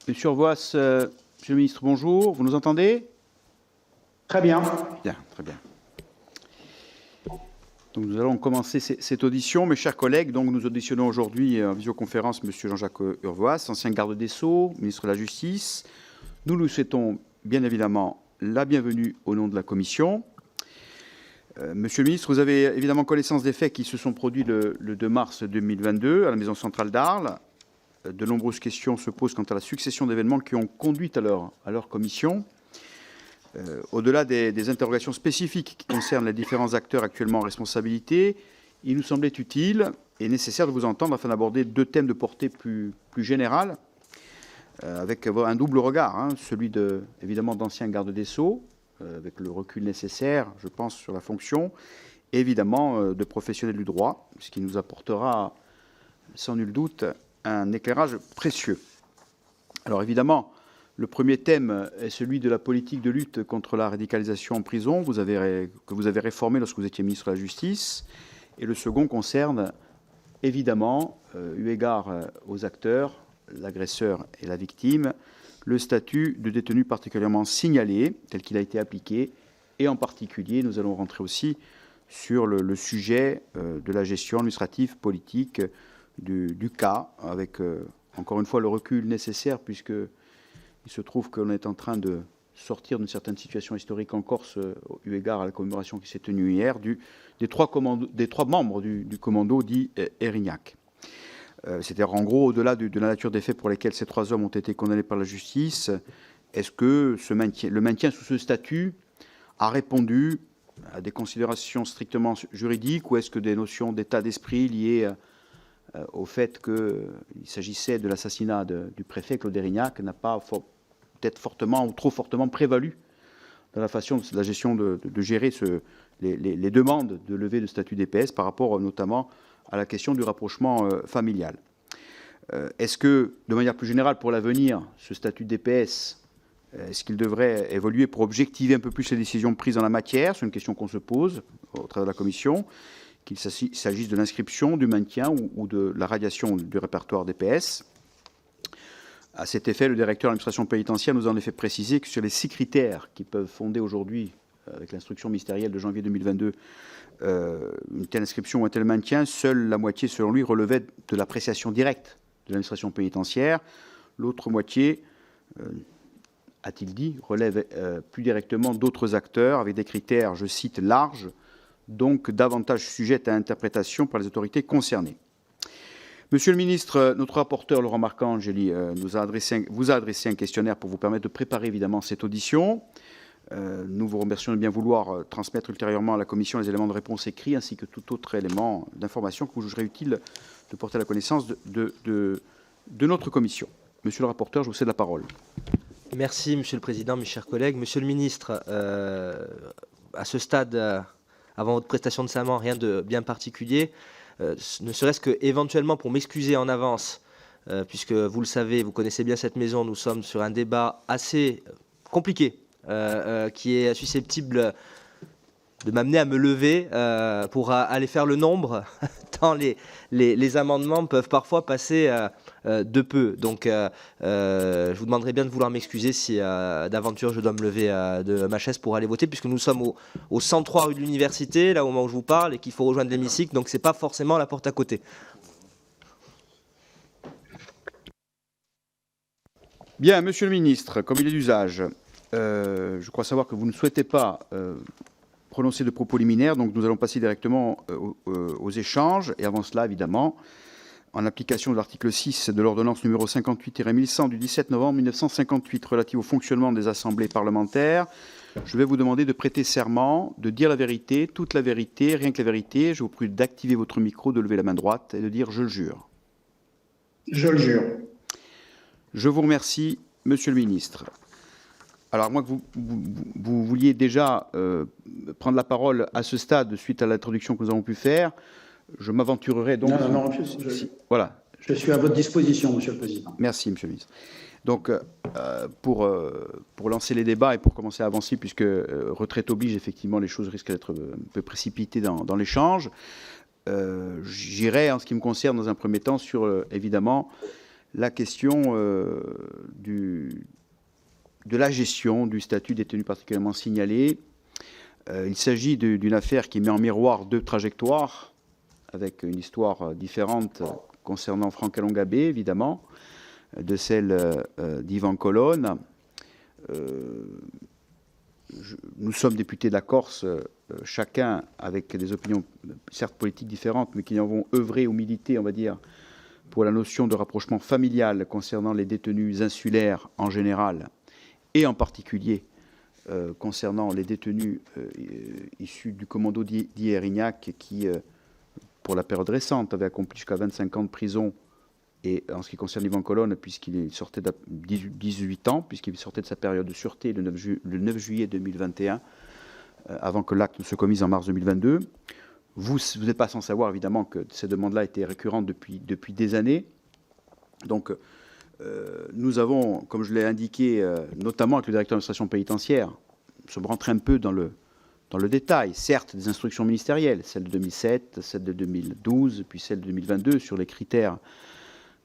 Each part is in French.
Monsieur Urvoas, Monsieur le ministre, bonjour. Vous nous entendez? Très bien. Bien, très bien. Donc nous allons commencer cette audition, mes chers collègues. Donc nous auditionnons aujourd'hui en visioconférence Monsieur Jean-Jacques Urvoas, ancien garde des Sceaux, ministre de la Justice. Nous lui souhaitons bien évidemment la bienvenue au nom de la Commission. Monsieur le ministre, vous avez évidemment connaissance des faits qui se sont produits le 2 mars 2022 à la Maison centrale d'Arles. De nombreuses questions se posent quant à la succession d'événements qui ont conduit à leur commission. Au-delà des interrogations spécifiques qui concernent les différents acteurs actuellement en responsabilité, il nous semblait utile et nécessaire de vous entendre afin d'aborder deux thèmes de portée plus générale, avec un double regard, celui évidemment d'anciens gardes des Sceaux, avec le recul nécessaire, je pense, sur la fonction, et évidemment de professionnels du droit, ce qui nous apportera sans nul doute un éclairage précieux. Alors évidemment, le premier thème est celui de la politique de lutte contre la radicalisation en prison, que vous avez réformé lorsque vous étiez ministre de la Justice. Et le second concerne évidemment, eu égard aux acteurs, l'agresseur et la victime, le statut de détenu particulièrement signalé, tel qu'il a été appliqué. Et en particulier, nous allons rentrer aussi sur le sujet de la gestion administrative, politique, du cas, avec encore une fois le recul nécessaire, puisqu'il se trouve qu'on est en train de sortir d'une certaine situation historique en Corse, eu égard à la commémoration qui s'est tenue hier, des trois membres du commando dit Erignac. C'est-à-dire, en gros, au-delà de la nature des faits pour lesquels ces trois hommes ont été condamnés par la justice, est-ce que le maintien sous ce statut a répondu à des considérations strictement juridiques, ou est-ce que des notions d'état d'esprit liées au fait qu'il s'agissait de l'assassinat du préfet Claude Erignac n'a pas peut-être fortement ou trop fortement prévalu dans la façon de la gestion de gérer les demandes de levée de statut DPS par rapport notamment à la question du rapprochement familial. Est-ce que, de manière plus générale, pour l'avenir, ce statut DPS, est-ce qu'il devrait évoluer pour objectiver un peu plus les décisions prises en la matière? C'est une question qu'on se pose au travers de la Commission, qu'il s'agisse de l'inscription, du maintien ou de la radiation du répertoire DPS. À cet effet, le directeur de l'administration pénitentiaire nous a en effet précisé que sur les 6 critères qui peuvent fonder aujourd'hui, avec l'instruction ministérielle de janvier 2022, une telle inscription ou un tel maintien, seule la moitié, selon lui, relevait de l'appréciation directe de l'administration pénitentiaire. L'autre moitié, a-t-il dit, relève plus directement d'autres acteurs, avec des critères, je cite, larges, donc davantage sujettes à interprétation par les autorités concernées. Monsieur le ministre, notre rapporteur Laurent Marcangeli vous a adressé un questionnaire pour vous permettre de préparer évidemment cette audition. Nous vous remercions de bien vouloir transmettre ultérieurement à la Commission les éléments de réponse écrits ainsi que tout autre élément d'information que vous jugerez utile de porter à la connaissance de notre Commission. Monsieur le rapporteur, je vous cède la parole. Merci, Monsieur le Président, mes chers collègues. Monsieur le ministre, à ce stade, avant votre prestation de serment, rien de bien particulier, ne serait-ce que éventuellement pour m'excuser en avance, puisque vous le savez, vous connaissez bien cette maison, nous sommes sur un débat assez compliqué, qui est susceptible de m'amener à me lever pour aller faire le nombre, tant les amendements peuvent parfois passer de peu. Donc je vous demanderai bien de vouloir m'excuser si d'aventure je dois me lever de ma chaise pour aller voter, puisque nous sommes au 103 rue de l'Université, là au moment où je vous parle, et qu'il faut rejoindre l'hémicycle, donc c'est pas forcément la porte à côté. Bien, monsieur le ministre, comme il est d'usage, je crois savoir que vous ne souhaitez pas prononcer de propos liminaires, donc nous allons passer directement aux échanges. Et avant cela, évidemment, en application de l'article 6 de l'ordonnance numéro 58-1100 du 17 novembre 1958 relative au fonctionnement des assemblées parlementaires, je vais vous demander de prêter serment, de dire la vérité, toute la vérité, rien que la vérité. Je vous prie d'activer votre micro, de lever la main droite et de dire « je le jure ». Je le jure. Je vous remercie, monsieur le ministre. Alors, moi que vous vouliez déjà prendre la parole à ce stade, suite à l'introduction que nous avons pu faire, je m'aventurerai donc... Non, voilà. Je suis à votre disposition, monsieur le président. Merci, monsieur le ministre. Donc, pour lancer les débats et pour commencer à avancer, puisque retraite oblige, effectivement, les choses risquent d'être un peu précipitées dans l'échange, j'irai, en ce qui me concerne, dans un premier temps, sur, évidemment, la question de la gestion du statut détenu particulièrement signalé. Il s'agit d'une affaire qui met en miroir deux trajectoires, avec une histoire différente concernant Franck Elongabé, évidemment, de celle d'Yvan Colonne. Nous sommes députés de la Corse, chacun avec des opinions certes politiques différentes, mais qui avons œuvré ou milité, on va dire, pour la notion de rapprochement familial concernant les détenus insulaires en général, et en particulier concernant les détenus issus du commando d'Erignac, qui, pour la période récente, avait accompli jusqu'à 25 ans de prison. Et en ce qui concerne Yvan Colonne, puisqu'il sortait de 18 ans, puisqu'il sortait de sa période de sûreté le 9 juillet 2021, avant que l'acte ne se commise en mars 2022. Vous n'êtes pas sans savoir, évidemment, que ces demandes-là étaient récurrentes depuis des années. Donc, nous avons, comme je l'ai indiqué, notamment avec le directeur d'administration pénitentiaire, nous sommes rentrés un peu dans le détail, certes, des instructions ministérielles, celle de 2007, celle de 2012, puis celle de 2022, sur les critères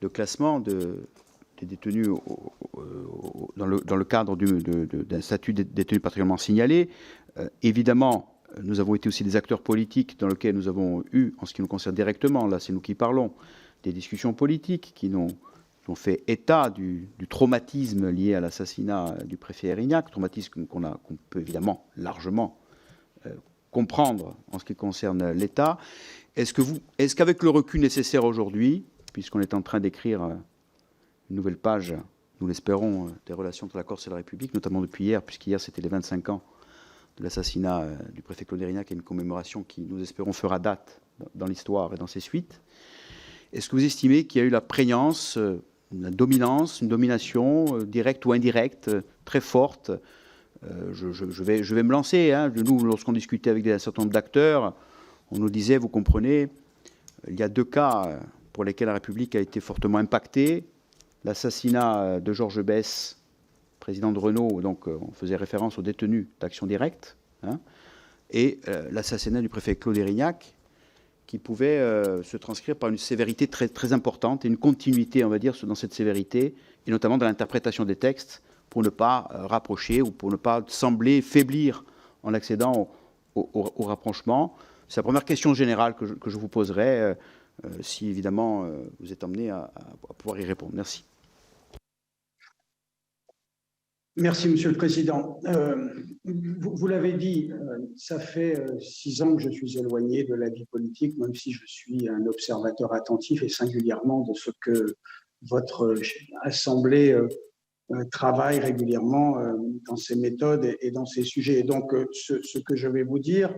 de classement des détenus dans le cadre d'un statut de détenu particulièrement signalé. Évidemment, nous avons été aussi des acteurs politiques dans lesquels nous avons eu, en ce qui nous concerne directement, là c'est nous qui parlons, des discussions politiques qui ont fait état du traumatisme lié à l'assassinat du préfet Erignac, traumatisme qu'on peut évidemment largement comprendre en ce qui concerne l'État. Est-ce qu'avec le recul nécessaire aujourd'hui, puisqu'on est en train d'écrire une nouvelle page, nous l'espérons, des relations entre la Corse et la République, notamment depuis hier, puisqu'hier c'était les 25 ans de l'assassinat du préfet Claude Erignac, et une commémoration qui, nous espérons, fera date dans l'histoire et dans ses suites. Est-ce que vous estimez qu'il y a eu la prégnance, une domination directe ou indirecte, très forte? Je vais me lancer. Nous, lorsqu'on discutait avec un certain nombre d'acteurs, on nous disait, vous comprenez, il y a deux cas pour lesquels la République a été fortement impactée. L'assassinat de Georges Besse, président de Renault, donc on faisait référence aux détenus d'Action Directe, et l'assassinat du préfet Claude Erignac, qui pouvait se transcrire par une sévérité très, très importante et une continuité, on va dire, dans cette sévérité, et notamment dans l'interprétation des textes, pour ne pas rapprocher ou pour ne pas sembler faiblir en accédant au rapprochement. C'est la première question générale que je vous poserai, si évidemment vous êtes amené à pouvoir y répondre. Merci. Merci, Monsieur le Président. Vous l'avez dit, ça fait 6 ans que je suis éloigné de la vie politique, même si je suis un observateur attentif et singulièrement de ce que votre Assemblée travaille régulièrement dans ses méthodes et dans ses sujets. Et donc, ce que je vais vous dire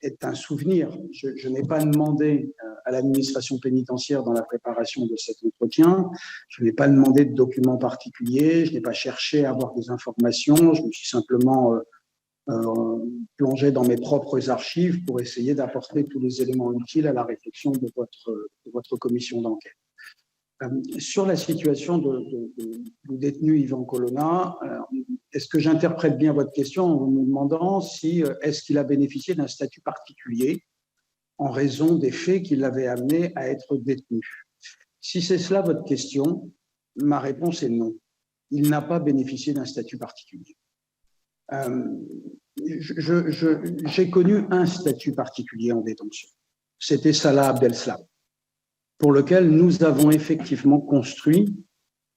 est un souvenir. Je n'ai pas demandé à l'administration pénitentiaire dans la préparation de cet entretien, je n'ai pas demandé de documents particuliers, je n'ai pas cherché à avoir des informations, je me suis simplement plongé dans mes propres archives pour essayer d'apporter tous les éléments utiles à la réflexion de votre commission d'enquête. Sur la situation du détenu Yvan Colonna, est-ce que j'interprète bien votre question en vous demandant si est-ce qu'il a bénéficié d'un statut particulier en raison des faits qui l'avaient amené à être détenu? Si c'est cela votre question, ma réponse est non. Il n'a pas bénéficié d'un statut particulier. J'ai connu un statut particulier en détention. C'était Salah Abdeslam, pour lequel nous avons effectivement construit,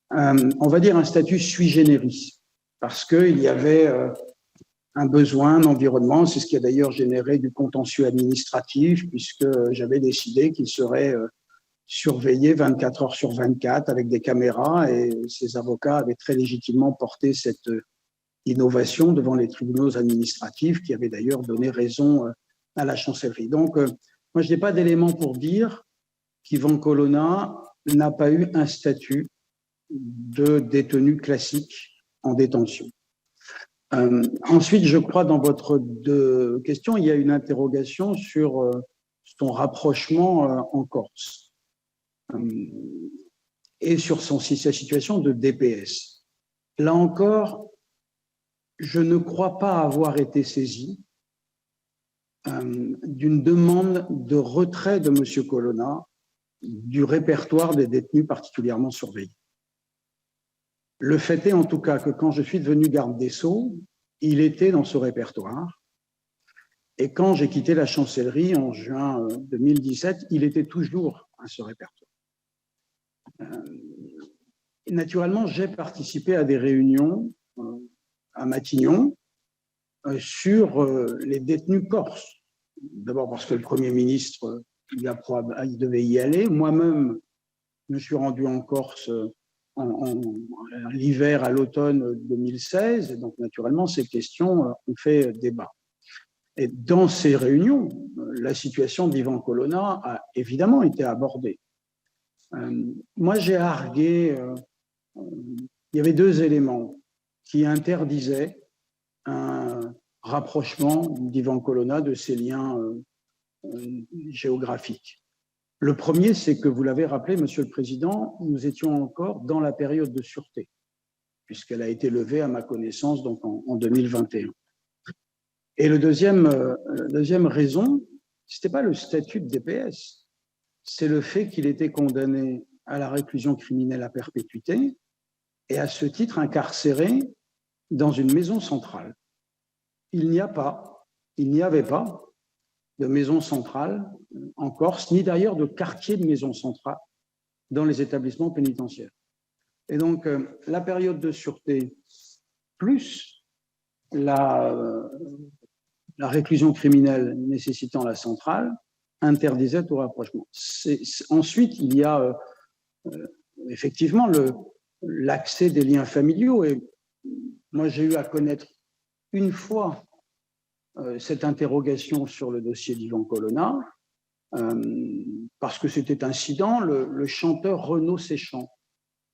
on va dire, un statut sui generis, parce qu'il y avait un besoin, un environnement. C'est ce qui a d'ailleurs généré du contentieux administratif, puisque j'avais décidé qu'il serait surveillé 24 heures sur 24 avec des caméras, et ces avocats avaient très légitimement porté cette innovation devant les tribunaux administratifs, qui avaient d'ailleurs donné raison à la chancellerie. Donc, moi, je n'ai pas d'éléments pour dire qu'Yvan Colonna n'a pas eu un statut de détenu classique en détention. Ensuite, je crois, dans votre question, il y a une interrogation sur son rapprochement en Corse et sur sa situation de DPS. Là encore, je ne crois pas avoir été saisi d'une demande de retrait de M. Colonna du répertoire des détenus particulièrement surveillés. Le fait est en tout cas que quand je suis devenu garde des Sceaux, il était dans ce répertoire. Et quand j'ai quitté la chancellerie en juin 2017, il était toujours à ce répertoire. Naturellement, j'ai participé à des réunions à Matignon sur les détenus corses. D'abord parce que le Premier ministre il devait y aller. Moi-même, je me suis rendu en Corse l'hiver à l'automne 2016. Et donc, naturellement, ces questions ont fait débat. Et dans ces réunions, la situation d'Ivan Colonna a évidemment été abordée. Moi, j'ai argué, il y avait deux éléments qui interdisaient un rapprochement d'Ivan Colonna de ses liens géographiques. Le premier, c'est que vous l'avez rappelé, Monsieur le Président, nous étions encore dans la période de sûreté, puisqu'elle a été levée à ma connaissance donc en 2021. Et la deuxième raison, ce n'était pas le statut de DPS, c'est le fait qu'il était condamné à la réclusion criminelle à perpétuité et à ce titre incarcéré dans une maison centrale. Il n'y avait pas de maison centrale en Corse, ni d'ailleurs de quartier de maison centrale dans les établissements pénitentiaires. Et donc, la période de sûreté plus la réclusion criminelle nécessitant la centrale interdisait tout rapprochement. Ensuite, il y a effectivement l'accès des liens familiaux. Et moi, j'ai eu à connaître une fois cette interrogation sur le dossier d'Ivan Colonna, parce que c'était incident, le chanteur Renaud Séchant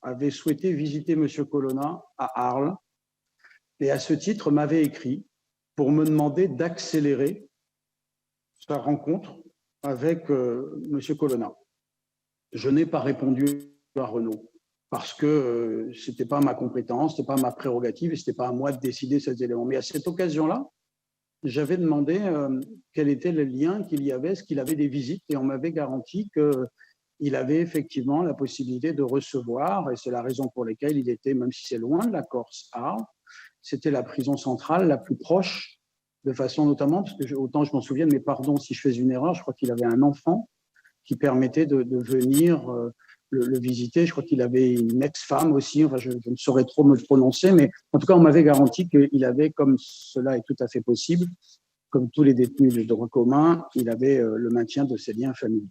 avait souhaité visiter M. Colonna à Arles, et à ce titre m'avait écrit pour me demander d'accélérer sa rencontre avec M. Colonna. Je n'ai pas répondu à Renaud, parce que ce n'était pas ma compétence, ce n'était pas ma prérogative, et ce n'était pas à moi de décider ces éléments. Mais à cette occasion-là, j'avais demandé quel était le lien qu'il y avait, est-ce qu'il avait des visites, et on m'avait garanti qu'il avait effectivement la possibilité de recevoir, et c'est la raison pour laquelle il était, même si c'est loin de la Corse, Arles, c'était la prison centrale la plus proche, de façon notamment, parce que autant je m'en souviens, mais pardon si je fais une erreur, je crois qu'il avait un enfant qui permettait de venir le visiter. Je crois qu'il avait une ex-femme aussi, enfin, je ne saurais trop me prononcer, mais en tout cas, on m'avait garanti qu'il avait, comme cela est tout à fait possible, comme tous les détenus de droit commun, il avait le maintien de ses liens familiaux.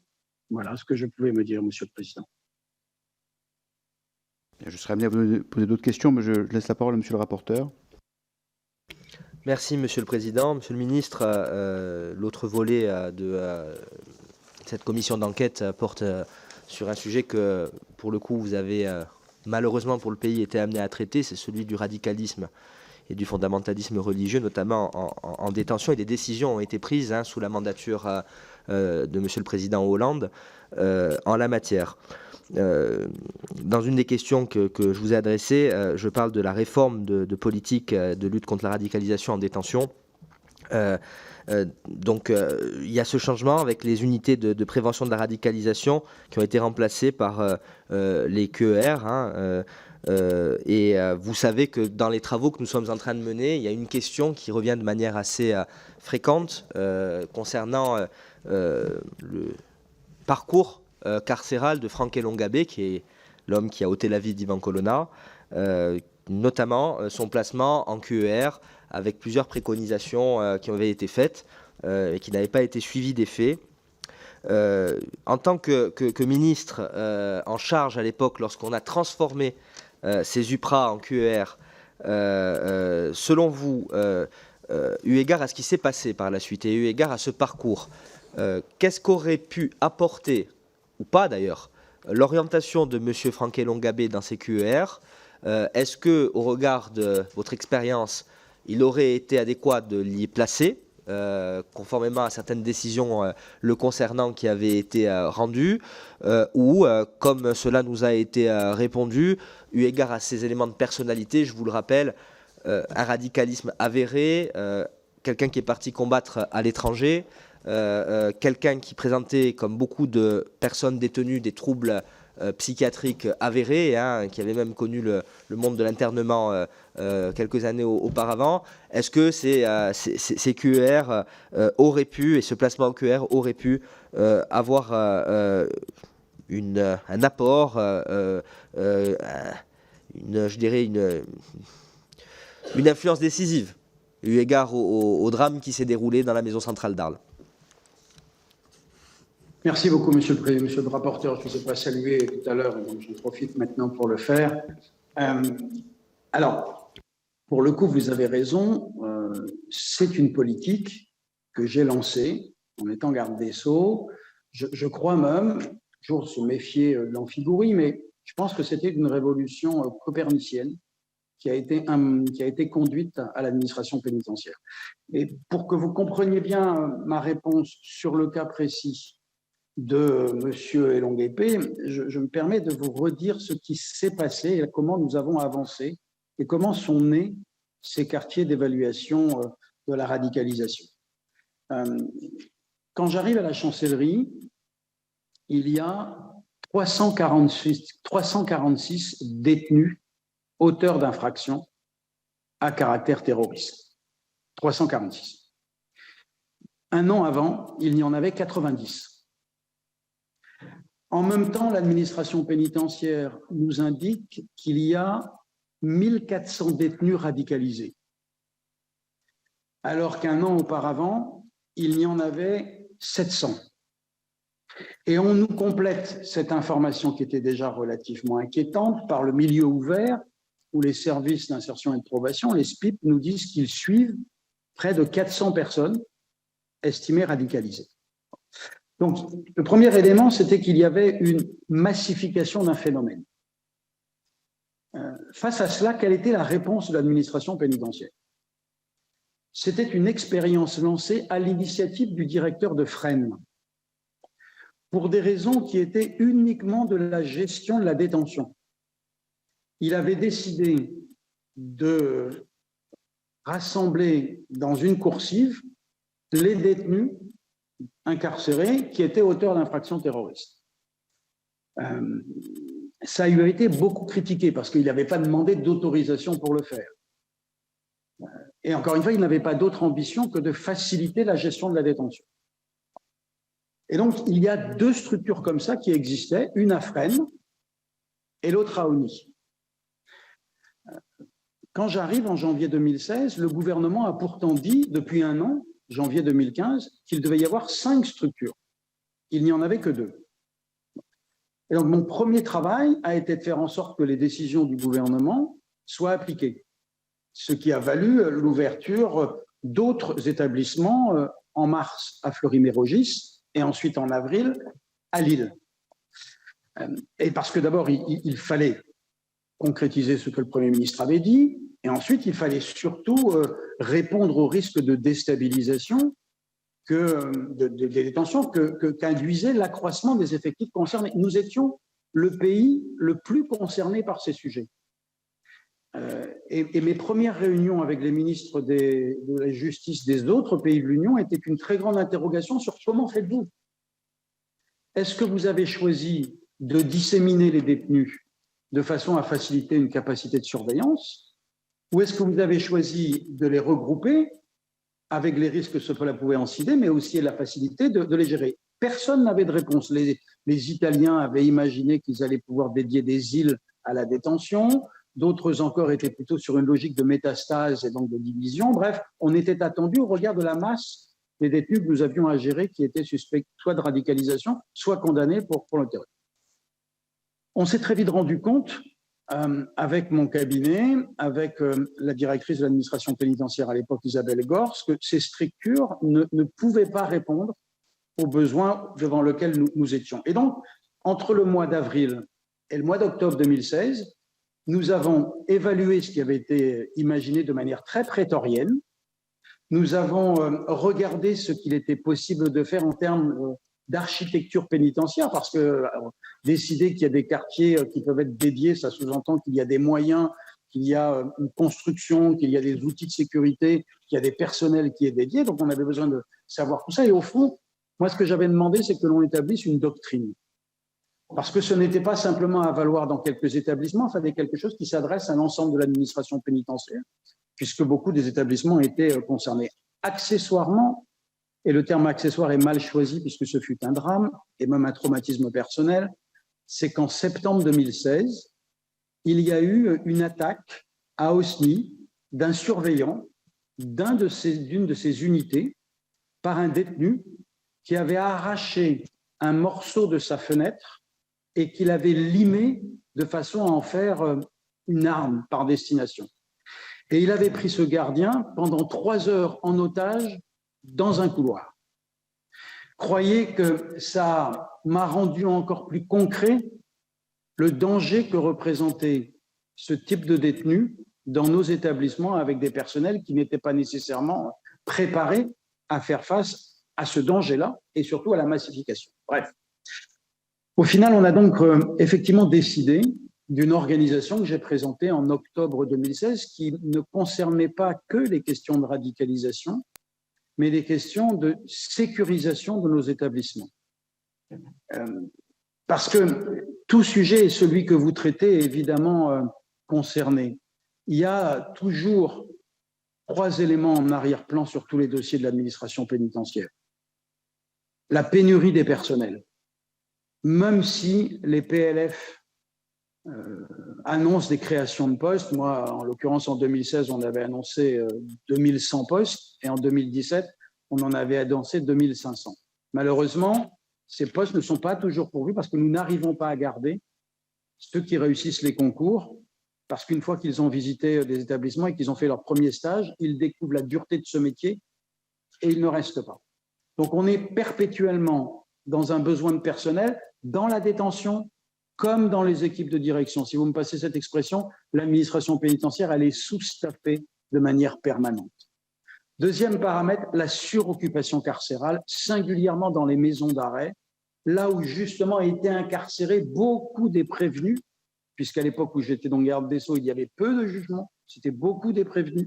Voilà ce que je pouvais me dire, Monsieur le Président. Je serais amené à vous poser d'autres questions, mais je laisse la parole à Monsieur le rapporteur. Merci, Monsieur le Président. Monsieur le Ministre, l'autre volet de cette commission d'enquête porte sur un sujet que, pour le coup, vous avez malheureusement pour le pays été amené à traiter, c'est celui du radicalisme et du fondamentalisme religieux, notamment en détention. Et des décisions ont été prises sous la mandature de Monsieur le Président Hollande en la matière. Dans une des questions que je vous ai adressées, je parle de la réforme de politique de lutte contre la radicalisation en détention. Donc il y a ce changement avec les unités de prévention de la radicalisation qui ont été remplacées par les QER. Et vous savez que dans les travaux que nous sommes en train de mener, il y a une question qui revient de manière assez fréquente concernant le parcours carcéral de Franck Elongabé, qui est l'homme qui a ôté la vie d'Ivan Colonna, notamment son placement en QER avec plusieurs préconisations qui avaient été faites et qui n'avaient pas été suivies des faits. En tant que ministre en charge à l'époque, lorsqu'on a transformé ces UPRA en QER, selon vous, eu égard à ce qui s'est passé par la suite et eu égard à ce parcours, qu'est-ce qu'aurait pu apporter, ou pas d'ailleurs, l'orientation de M. Franck Elongabé dans ces QER? Est-ce que, au regard de votre expérience, il aurait été adéquat de l'y placer, conformément à certaines décisions le concernant qui avaient été rendues, ou, comme cela nous a été répondu, eu égard à ces éléments de personnalité, je vous le rappelle, un radicalisme avéré, quelqu'un qui est parti combattre à l'étranger, quelqu'un qui présentait, comme beaucoup de personnes détenues, des troubles psychiatriques avérés, qui avait même connu le monde de l'internement quelques années auparavant. Est-ce que ces QER auraient pu, et ce placement en QER aurait pu avoir un apport, je dirais une influence décisive, eu égard au drame qui s'est déroulé dans la maison centrale d'Arles? Merci beaucoup, monsieur le rapporteur. Je ne vous ai pas salué tout à l'heure, donc j'en profite maintenant pour le faire. Alors, pour le coup, vous avez raison. C'est une politique que j'ai lancée en étant garde des Sceaux. Je crois même, toujours se méfier de l'amphigourie, mais je pense que c'était une révolution copernicienne qui a été conduite à l'administration pénitentiaire. Et pour que vous compreniez bien ma réponse sur le cas précis de M. Elonguépé, je me permets de vous redire ce qui s'est passé et comment nous avons avancé et comment sont nés ces quartiers d'évaluation de la radicalisation. Quand j'arrive à la chancellerie, il y a 346 détenus auteurs d'infractions à caractère terroriste. 346. Un an avant, il n'y en avait 90. En même temps, l'administration pénitentiaire nous indique qu'il y a 1400 détenus radicalisés, alors qu'un an auparavant, il y en avait 700. Et on nous complète cette information qui était déjà relativement inquiétante par le milieu ouvert, où les services d'insertion et de probation, les SPIP, nous disent qu'ils suivent près de 400 personnes estimées radicalisées. Donc, le premier élément, c'était qu'il y avait une massification d'un phénomène. Face à cela, quelle était la réponse de l'administration pénitentiaire? C'était une expérience lancée à l'initiative du directeur de Fresnes, pour des raisons qui étaient uniquement de la gestion de la détention. Il avait décidé de rassembler dans une coursive les détenus incarcérés qui étaient auteurs d'infractions terroristes. Ça lui a été beaucoup critiqué parce qu'il n'avait pas demandé d'autorisation pour le faire. Et encore une fois, il n'avait pas d'autre ambition que de faciliter la gestion de la détention. Et donc, il y a deux structures comme ça qui existaient, une à Fresnes et l'autre à Osny. Quand j'arrive en janvier 2016, le gouvernement a pourtant dit, depuis un an, janvier 2015, qu'il devait y avoir 5 structures. Il n'y en avait que 2. Et donc, mon premier travail a été de faire en sorte que les décisions du gouvernement soient appliquées, ce qui a valu l'ouverture d'autres établissements en mars à Fleury-Mérogis et ensuite en avril à Lille. Et parce que d'abord, il fallait concrétiser ce que le Premier ministre avait dit, et ensuite, il fallait surtout répondre au risque de déstabilisation des détentions qu'induisait l'accroissement des effectifs concernés. Nous étions le pays le plus concerné par ces sujets. Et mes premières réunions avec les ministres de la Justice des autres pays de l'Union étaient une très grande interrogation sur comment faites-vous? Est-ce que vous avez choisi de disséminer les détenus de façon à faciliter une capacité de surveillance, ou est-ce que vous avez choisi de les regrouper avec les risques que cela pouvait incider, mais aussi la facilité de les gérer? Personne n'avait de réponse. Les Italiens avaient imaginé qu'ils allaient pouvoir dédier des îles à la détention, d'autres encore étaient plutôt sur une logique de métastase et donc de division. Bref, on était attendu au regard de la masse des détenus que nous avions à gérer qui étaient suspects soit de radicalisation, soit condamnés pour le terrorisme. On s'est très vite rendu compte, avec mon cabinet, avec la directrice de l'administration pénitentiaire à l'époque, Isabelle Gors, que ces structures ne pouvaient pas répondre aux besoins devant lesquels nous étions. Et donc, entre le mois d'avril et le mois d'octobre 2016, nous avons évalué ce qui avait été imaginé de manière très prétorienne. Nous avons regardé ce qu'il était possible de faire en termes d'architecture pénitentiaire, parce que décider qu'il y a des quartiers qui peuvent être dédiés, ça sous-entend qu'il y a des moyens qu'il y a une construction, qu'il y a des outils de sécurité, qu'il y a des personnels qui est dédié. Donc, on avait besoin de savoir tout ça. Et au fond, moi, ce que j'avais demandé, c'est que l'on établisse une doctrine. Parce que ce n'était pas simplement à valoir dans quelques établissements, il fallait quelque chose qui s'adresse à l'ensemble de l'administration pénitentiaire, puisque beaucoup des établissements étaient concernés. Accessoirement, et le terme accessoire est mal choisi puisque ce fut un drame et même un traumatisme personnel, c'est qu'en septembre 2016, il y a eu une attaque à Osny d'un surveillant d'une de ces unités par un détenu qui avait arraché un morceau de sa fenêtre et qu'il avait limé de façon à en faire une arme par destination. Et il avait pris ce gardien pendant 3 heures en otage dans un couloir. Croyez que ça m'a rendu encore plus concret le danger que représentait ce type de détenu dans nos établissements avec des personnels qui n'étaient pas nécessairement préparés à faire face à ce danger-là et surtout à la massification. Bref. Au final, on a donc effectivement décidé d'une organisation que j'ai présentée en octobre 2016 qui ne concernait pas que les questions de radicalisation, mais les questions de sécurisation de nos établissements. Parce que tout sujet, celui que vous traitez, est évidemment concerné. Il y a toujours 3 éléments en arrière-plan sur tous les dossiers de l'administration pénitentiaire. La pénurie des personnels. Même si les PLF annoncent des créations de postes, moi, en l'occurrence, en 2016, on avait annoncé 2100 postes, et en 2017, on en avait annoncé 2500. Malheureusement, ces postes ne sont pas toujours pourvus parce que nous n'arrivons pas à garder ceux qui réussissent les concours, parce qu'une fois qu'ils ont visité des établissements et qu'ils ont fait leur premier stage, ils découvrent la dureté de ce métier et ils ne restent pas. Donc, on est perpétuellement dans un besoin de personnel, dans la détention, comme dans les équipes de direction. Si vous me passez cette expression, l'administration pénitentiaire, elle est sous-staffée de manière permanente. Deuxième paramètre, la suroccupation carcérale, singulièrement dans les maisons d'arrêt, là où justement étaient incarcérés beaucoup des prévenus, puisqu'à l'époque où j'étais dans le garde des Sceaux, il y avait peu de jugements, c'était beaucoup des prévenus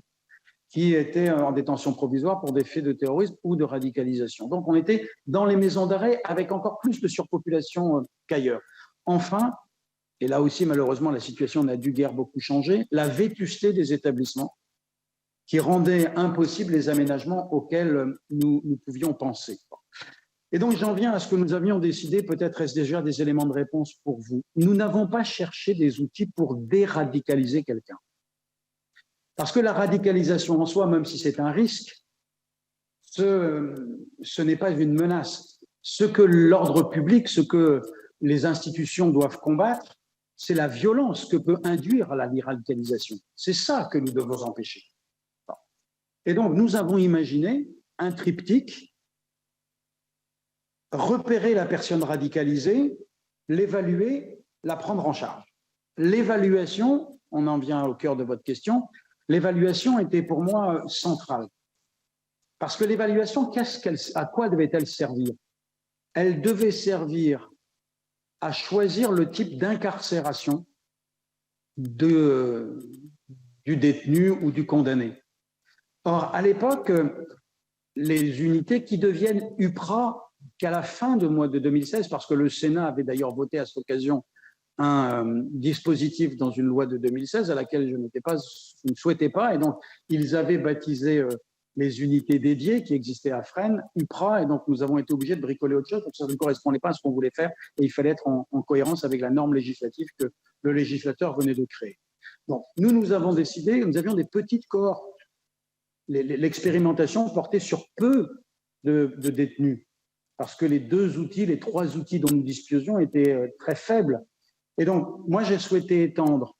qui étaient en détention provisoire pour des faits de terrorisme ou de radicalisation. Donc on était dans les maisons d'arrêt avec encore plus de surpopulation qu'ailleurs. Enfin, et là aussi malheureusement la situation n'a dû guère beaucoup changer, la vétusté des établissements qui rendait impossible les aménagements auxquels nous pouvions penser. Et donc j'en viens à ce que nous avions décidé, peut-être est-ce déjà des éléments de réponse pour vous. Nous n'avons pas cherché des outils pour déradicaliser quelqu'un. Parce que la radicalisation en soi, même si c'est un risque, ce n'est pas une menace. Ce que l'ordre public, ce que les institutions doivent combattre, c'est la violence que peut induire la radicalisation. C'est ça que nous devons empêcher. Et donc, nous avons imaginé un triptyque, repérer la personne radicalisée, l'évaluer, la prendre en charge. L'évaluation, on en vient au cœur de votre question, l'évaluation était pour moi centrale. Parce que l'évaluation, à quoi devait-elle servir? Elle devait servir à choisir le type d'incarcération du détenu ou du condamné. Or, à l'époque, les unités qui deviennent UPRA qu'à la fin du mois de 2016, parce que le Sénat avait d'ailleurs voté à cette occasion un dispositif dans une loi de 2016 à laquelle je ne souhaitais pas, et donc ils avaient baptisé les unités dédiées qui existaient à Fresnes, UPRA, et donc nous avons été obligés de bricoler autre chose, parce que ça ne correspondait pas à ce qu'on voulait faire, et il fallait être en cohérence avec la norme législative que le législateur venait de créer. Donc nous avions des petites cohortes. L'expérimentation portait sur peu de détenus, parce que les 3 outils dont nous disposions étaient très faibles. Et donc, moi, j'ai souhaité étendre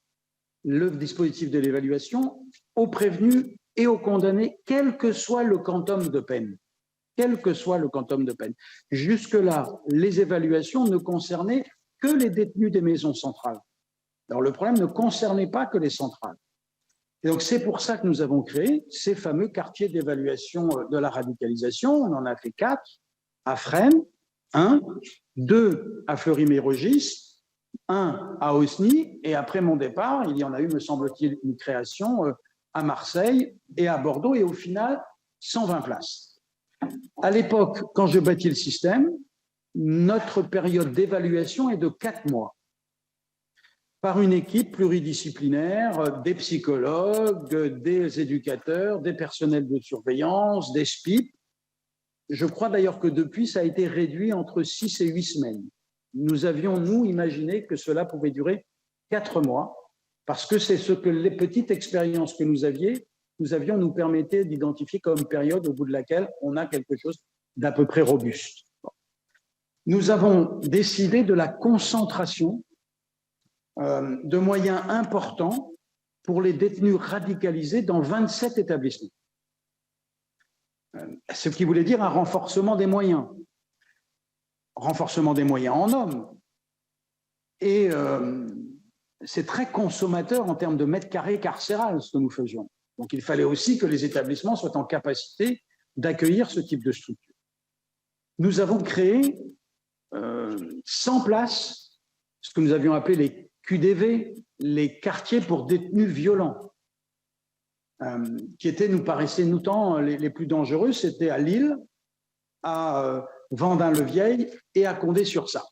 le dispositif de l'évaluation aux prévenus et aux condamnés, quel que soit le quantum de peine. Quel que soit le quantum de peine. Jusque-là, les évaluations ne concernaient que les détenus des maisons centrales. Alors, le problème ne concernait pas que les centrales. Et donc, c'est pour ça que nous avons créé ces fameux quartiers d'évaluation de la radicalisation. On en a fait 4 à Fresnes, 1, 2 à Fleury-Mérogis, un à Osny, et après mon départ, il y en a eu, me semble-t-il, une création à Marseille et à Bordeaux, et au final, 120 places. À l'époque, quand je bâtis le système, notre période d'évaluation est de 4 mois, par une équipe pluridisciplinaire, des psychologues, des éducateurs, des personnels de surveillance, des SPIP. Je crois d'ailleurs que depuis, ça a été réduit entre 6 et 8 semaines. Nous avions, nous, imaginé que cela pouvait durer 4 mois, parce que c'est ce que les petites expériences que nous avions nous permettaient d'identifier comme période au bout de laquelle on a quelque chose d'à peu près robuste. Nous avons décidé de la concentration de moyens importants pour les détenus radicalisés dans 27 établissements. Ce qui voulait dire un renforcement des moyens en hommes. Et c'est très consommateur en termes de mètres carrés carcéral, ce que nous faisions. Donc il fallait aussi que les établissements soient en capacité d'accueillir ce type de structure. Nous avons créé 100 places, ce que nous avions appelé les QDV, les quartiers pour détenus violents, qui étaient, nous paraissaient, nous tant, les plus dangereux. C'était à Lille, à Vendin-le-Vieil et à Condé-sur-Sarthe.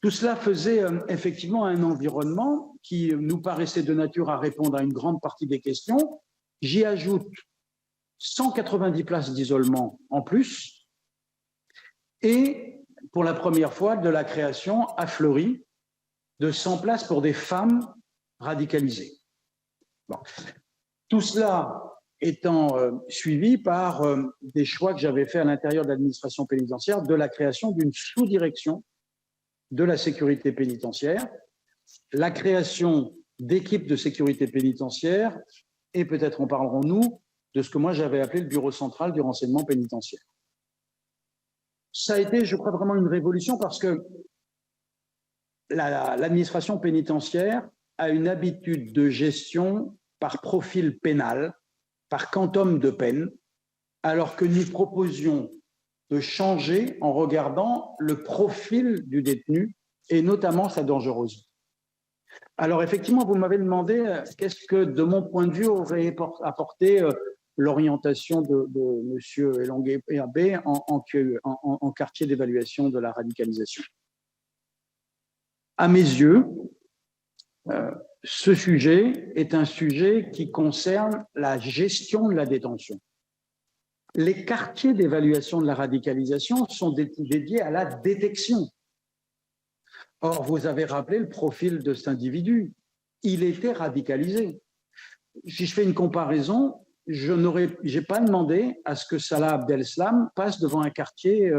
Tout cela faisait effectivement un environnement qui nous paraissait de nature à répondre à une grande partie des questions. J'y ajoute 190 places d'isolement en plus et pour la première fois de la création à Fleury de 100 places pour des femmes radicalisées. Bon. Tout cela étant suivi par des choix que j'avais faits à l'intérieur de l'administration pénitentiaire de la création d'une sous-direction de la sécurité pénitentiaire, la création d'équipes de sécurité pénitentiaire et peut-être en parlerons-nous de ce que moi j'avais appelé le bureau central du renseignement pénitentiaire. Ça a été, je crois, vraiment une révolution parce que l'administration pénitentiaire a une habitude de gestion par profil pénal, par quantum de peine, alors que nous proposions de changer en regardant le profil du détenu et notamment sa dangerosité. Alors effectivement, vous m'avez demandé qu'est-ce que, de mon point de vue, aurait apporté l'orientation de M. Elongué-Abbé en quartier d'évaluation de la radicalisation. À mes yeux, ce sujet est un sujet qui concerne la gestion de la détention. Les quartiers d'évaluation de la radicalisation sont dédiés à la détection. Or, vous avez rappelé le profil de cet individu. Il était radicalisé. Si je fais une comparaison, je n'ai pas demandé à ce que Salah Abdeslam passe devant un quartier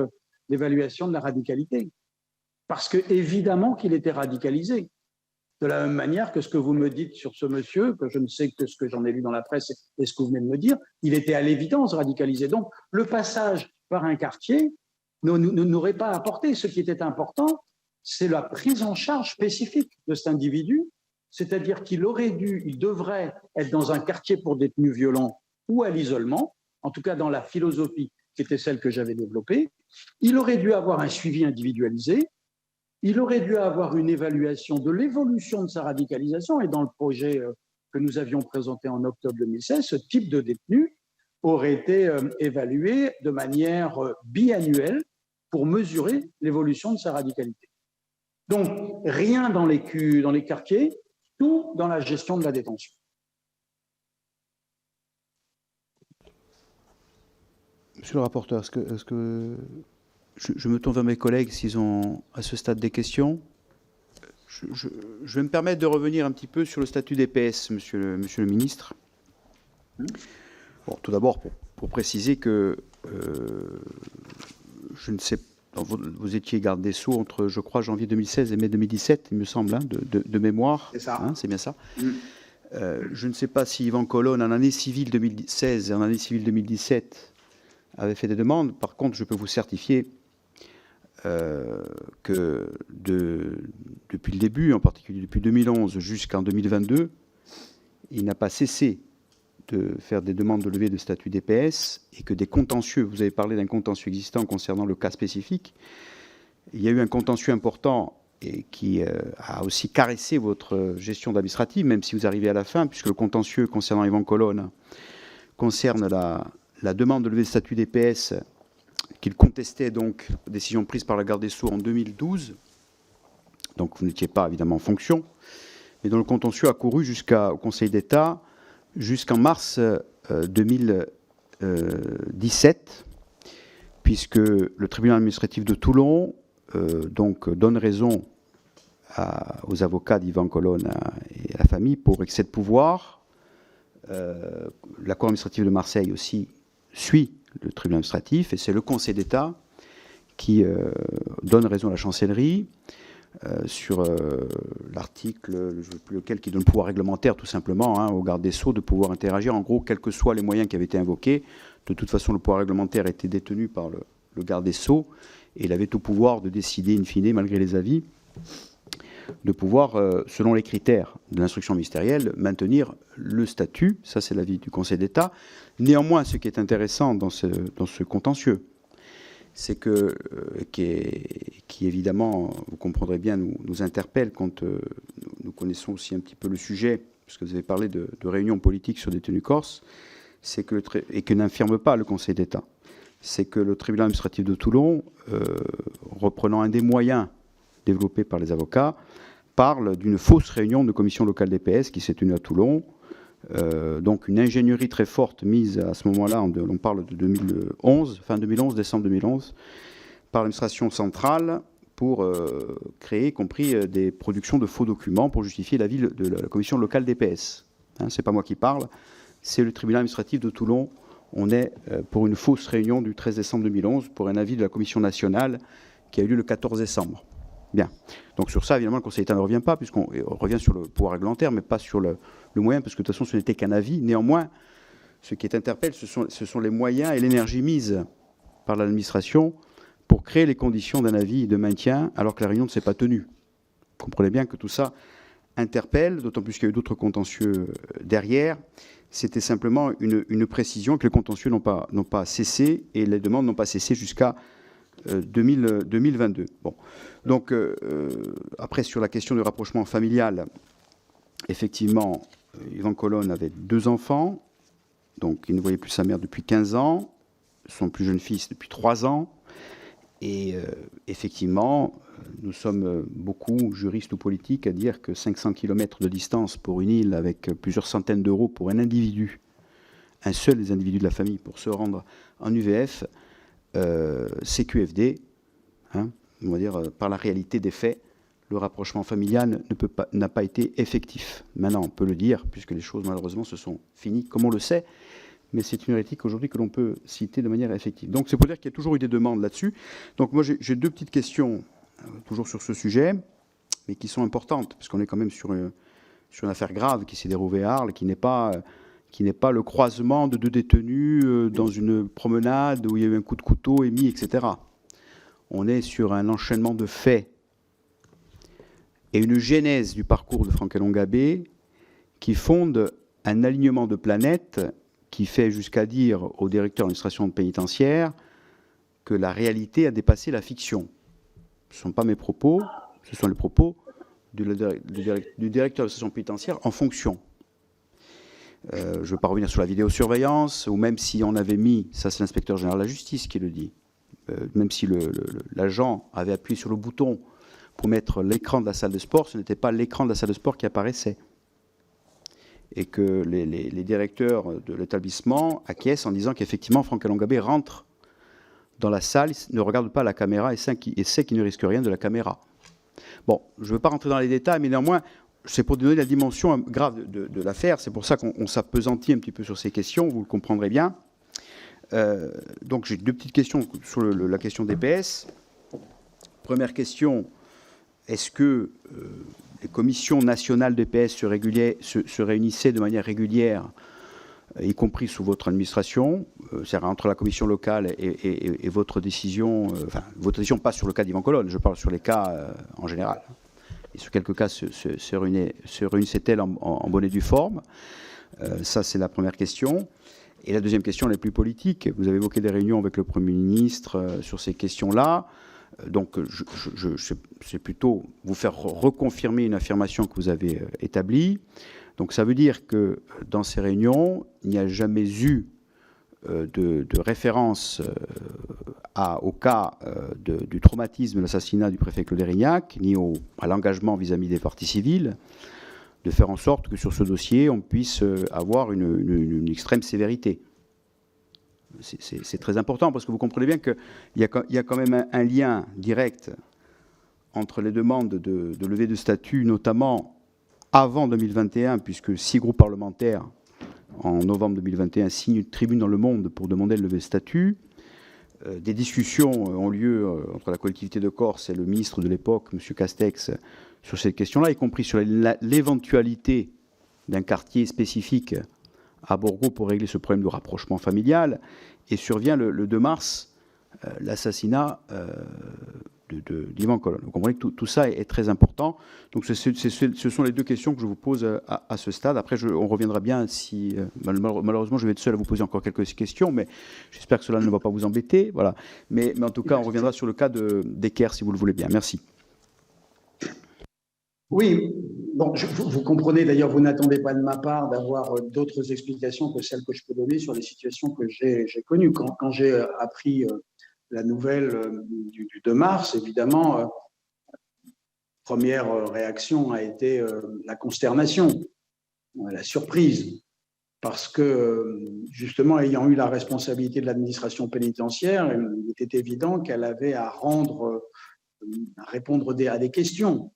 d'évaluation de la radicalité. Parce que, évidemment, qu'il était radicalisé. De la même manière que ce que vous me dites sur ce monsieur, que je ne sais que ce que j'en ai lu dans la presse et ce que vous venez de me dire, il était à l'évidence radicalisé. Donc, le passage par un quartier n'aurait pas apporté. Ce qui était important, c'est la prise en charge spécifique de cet individu, c'est-à-dire qu'il devrait être dans un quartier pour détenus violents ou à l'isolement, en tout cas dans la philosophie qui était celle que j'avais développée. Il aurait dû avoir un suivi individualisé. Il aurait dû avoir une évaluation de l'évolution de sa radicalisation et dans le projet que nous avions présenté en octobre 2016, ce type de détenu aurait été évalué de manière biannuelle pour mesurer l'évolution de sa radicalité. Donc, rien dans les quartiers, tout dans la gestion de la détention. Monsieur le rapporteur, est-ce que je me tourne vers mes collègues s'ils ont à ce stade des questions. Je vais me permettre de revenir un petit peu sur le statut des PS, monsieur le ministre. Bon, tout d'abord, pour préciser que je ne sais pas, vous étiez garde des Sceaux entre, je crois, janvier 2016 et mai 2017, il me semble, hein, de mémoire. C'est ça. Hein, c'est bien ça. Je ne sais pas si Yvan Colonne, en année civile 2016 et en année civile 2017, avait fait des demandes. Par contre, je peux vous certifier que depuis le début, en particulier depuis 2011 jusqu'en 2022, il n'a pas cessé de faire des demandes de levée de statut DPS et que des contentieux, vous avez parlé d'un contentieux existant concernant le cas spécifique, il y a eu un contentieux important et qui a aussi caressé votre gestion administrative, même si vous arrivez à la fin, puisque le contentieux concernant Yvan Colonne concerne la demande de lever le statut d'EPS qu'il contestait, donc, décision prise par la garde des Sceaux en 2012. Donc vous n'étiez pas évidemment en fonction, mais dont le contentieux a couru au Conseil d'État jusqu'en mars 2017, puisque le tribunal administratif de Toulon donc donne raison aux avocats d'Yvan Colonne et à la famille pour excès de pouvoir. La Cour administrative de Marseille aussi suit le tribunal administratif, et c'est le Conseil d'État qui donne raison à la chancellerie sur l'article, je ne sais plus lequel, qui donne pouvoir réglementaire tout simplement au garde des Sceaux de pouvoir interagir. En gros, quels que soient les moyens qui avaient été invoqués, de toute façon, le pouvoir réglementaire était détenu par le garde des Sceaux, et il avait tout pouvoir de décider, in fine, malgré les avis, de pouvoir, selon les critères de l'instruction ministérielle, maintenir le statut. Ça, c'est l'avis du Conseil d'État. Néanmoins, ce qui est intéressant dans ce contentieux, c'est que, qui évidemment, vous comprendrez bien, nous interpelle quand nous connaissons aussi un petit peu le sujet, puisque vous avez parlé de réunions politiques sur des détenus corses, c'est que et que n'infirme pas le Conseil d'État, c'est que le tribunal administratif de Toulon, reprenant un des moyens développés par les avocats, parle d'une fausse réunion de commission locale d'EPS qui s'est tenue à Toulon. Donc une ingénierie très forte mise à ce moment-là, on parle de 2011, fin 2011, décembre 2011, par l'administration centrale pour créer, y compris des productions de faux documents pour justifier l'avis de la commission locale d'EPS. C'est pas moi qui parle, c'est le tribunal administratif de Toulon. On est pour une fausse réunion du 13 décembre 2011 pour un avis de la commission nationale qui a eu lieu le 14 décembre. Bien. Donc sur ça, évidemment, le Conseil d'État ne revient pas, puisqu'on revient sur le pouvoir réglementaire, mais pas sur le moyen, parce que de toute façon, ce n'était qu'un avis. Néanmoins, ce qui est interpelle, ce sont les moyens et l'énergie mise par l'administration pour créer les conditions d'un avis de maintien, alors que la réunion ne s'est pas tenue. Vous comprenez bien que tout ça interpelle, d'autant plus qu'il y a eu d'autres contentieux derrière. C'était simplement une précision que les contentieux n'ont pas cessé, et les demandes n'ont pas cessé jusqu'à 2022. Bon. Donc, après, sur la question du rapprochement familial, effectivement, Yvan Colonne avait 2 enfants, donc il ne voyait plus sa mère depuis 15 ans, son plus jeune fils depuis 3 ans, et effectivement, nous sommes beaucoup, juristes ou politiques, à dire que 500 km de distance pour une île avec plusieurs centaines d'euros pour un individu, un seul des individus de la famille, pour se rendre en UVF, CQFD, on va dire, par la réalité des faits, le rapprochement familial n'a pas été effectif. Maintenant, on peut le dire, puisque les choses, malheureusement, se sont finies, comme on le sait, mais c'est une réalité aujourd'hui que l'on peut citer de manière effective. Donc, c'est pour dire qu'il y a toujours eu des demandes là-dessus. Donc, moi, j'ai 2 petites questions, toujours sur ce sujet, mais qui sont importantes, parce qu'on est quand même sur une affaire grave qui s'est déroulée à Arles, qui n'est pas le croisement de 2 détenus dans une promenade où il y a eu un coup de couteau émis, etc. On est sur un enchaînement de faits et une genèse du parcours de Franck Elongabé qui fonde un alignement de planètes qui fait jusqu'à dire au directeur d'administration pénitentiaire que la réalité a dépassé la fiction. Ce ne sont pas mes propos, ce sont les propos du directeur d'administration pénitentiaire en fonction. Je ne veux pas revenir sur la vidéosurveillance, ou même si on avait mis, ça c'est l'inspecteur général de la justice qui le dit, même si l'agent avait appuyé sur le bouton pour mettre l'écran de la salle de sport, ce n'était pas l'écran de la salle de sport qui apparaissait. Et que les directeurs de l'établissement acquiescent en disant qu'effectivement Franck Elongabé rentre dans la salle, ne regarde pas la caméra et sait qu'il ne risque rien de la caméra. Bon, je ne veux pas rentrer dans les détails, mais néanmoins, c'est pour donner la dimension grave de l'affaire. C'est pour ça qu'on s'appesantit un petit peu sur ces questions, vous le comprendrez bien. Donc j'ai 2 petites questions sur la question d'EPS. Première question, est-ce que les commissions nationales d'EPS se réunissaient de manière régulière, y compris sous votre administration, c'est-à-dire entre la commission locale et votre décision, enfin votre décision pas sur le cas d'Yvan Colonne, je parle sur les cas en général. Et sur quelques cas, se réunissaient-elles en bonne et due forme? Ça, c'est la première question. Et la deuxième question, elle est plus politique. Vous avez évoqué des réunions avec le Premier ministre sur ces questions-là. Donc, c'est plutôt vous faire reconfirmer une affirmation que vous avez établie. Donc, ça veut dire que dans ces réunions, il n'y a jamais eu de référence au cas du traumatisme de l'assassinat du préfet Claude Érignac, ni à l'engagement vis-à-vis des parties civiles, de faire en sorte que sur ce dossier, on puisse avoir une extrême sévérité. C'est très important, parce que vous comprenez bien qu'il y a quand même un lien direct entre les demandes de levée de statut, notamment avant 2021, puisque 6 groupes parlementaires, en novembre 2021, signent une tribune dans Le Monde pour demander de lever le statut. Des discussions ont lieu entre la collectivité de Corse et le ministre de l'époque, M. Castex, sur cette question-là, y compris sur l'éventualité d'un quartier spécifique à Borgo pour régler ce problème de rapprochement familial. Et survient le 2 mars l'assassinat d'Yvan Colonne. Vous comprenez que tout ça est très important. Donc ce sont les 2 questions que je vous pose à ce stade. Après, on reviendra bien si... malheureusement, je vais être seul à vous poser encore quelques questions, mais j'espère que cela ne va pas vous embêter. Voilà. Mais en tout cas, on reviendra sur le cas d'Equerre, si vous le voulez bien. Merci. Oui, bon, vous comprenez d'ailleurs, vous n'attendez pas de ma part d'avoir d'autres explications que celles que je peux donner sur les situations que j'ai connues. Quand j'ai appris la nouvelle du 2 mars, évidemment, première réaction a été la consternation, la surprise, parce que justement, ayant eu la responsabilité de l'administration pénitentiaire, il était évident qu'elle avait à répondre à des questions.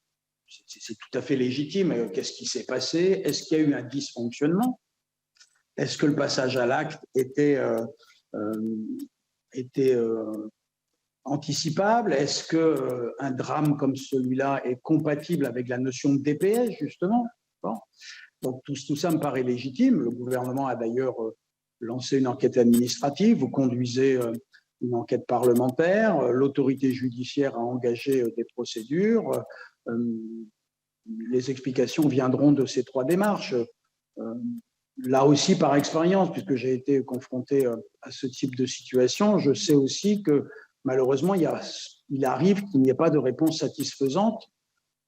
C'est tout à fait légitime. Qu'est-ce qui s'est passé? Est-ce qu'il y a eu un dysfonctionnement? Est-ce que le passage à l'acte était anticipable? Est-ce qu'un drame comme celui-là est compatible avec la notion de DPS, justement? Bon. Donc tout ça me paraît légitime. Le gouvernement a d'ailleurs lancé une enquête administrative. Vous conduisez une enquête parlementaire. L'autorité judiciaire a engagé des procédures. Les explications viendront de ces 3 démarches. Là aussi, par expérience, puisque j'ai été confronté à ce type de situation, je sais aussi que malheureusement, il arrive qu'il n'y ait pas de réponse satisfaisante,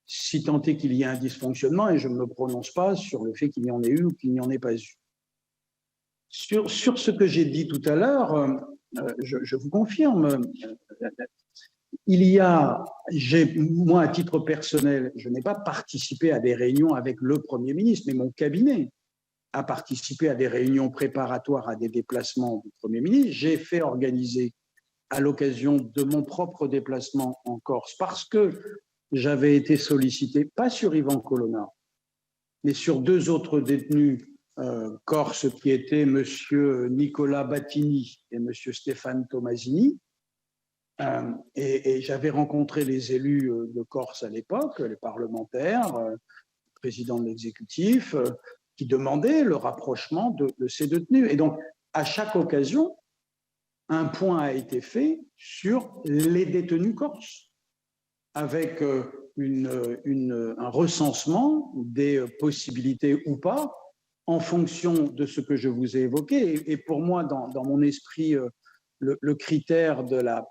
si tant est qu'il y ait un dysfonctionnement, et je ne me prononce pas sur le fait qu'il y en ait eu ou qu'il n'y en ait pas eu. Sur ce que j'ai dit tout à l'heure, je vous confirme, moi, à titre personnel, je n'ai pas participé à des réunions avec le Premier ministre, mais mon cabinet a participé à des réunions préparatoires à des déplacements du Premier ministre. J'ai fait organiser, à l'occasion de mon propre déplacement en Corse, parce que j'avais été sollicité, pas sur Yvan Colonna, mais sur 2 autres détenus corses qui étaient M. Nicolas Battini et M. Stéphane Tomasini. Et j'avais rencontré les élus de Corse à l'époque, les parlementaires, le président de l'exécutif, qui demandaient le rapprochement de ces détenus. Et donc, à chaque occasion, un point a été fait sur les détenus corses, avec un recensement des possibilités ou pas, en fonction de ce que je vous ai évoqué. Et pour moi, dans mon esprit, le critère de la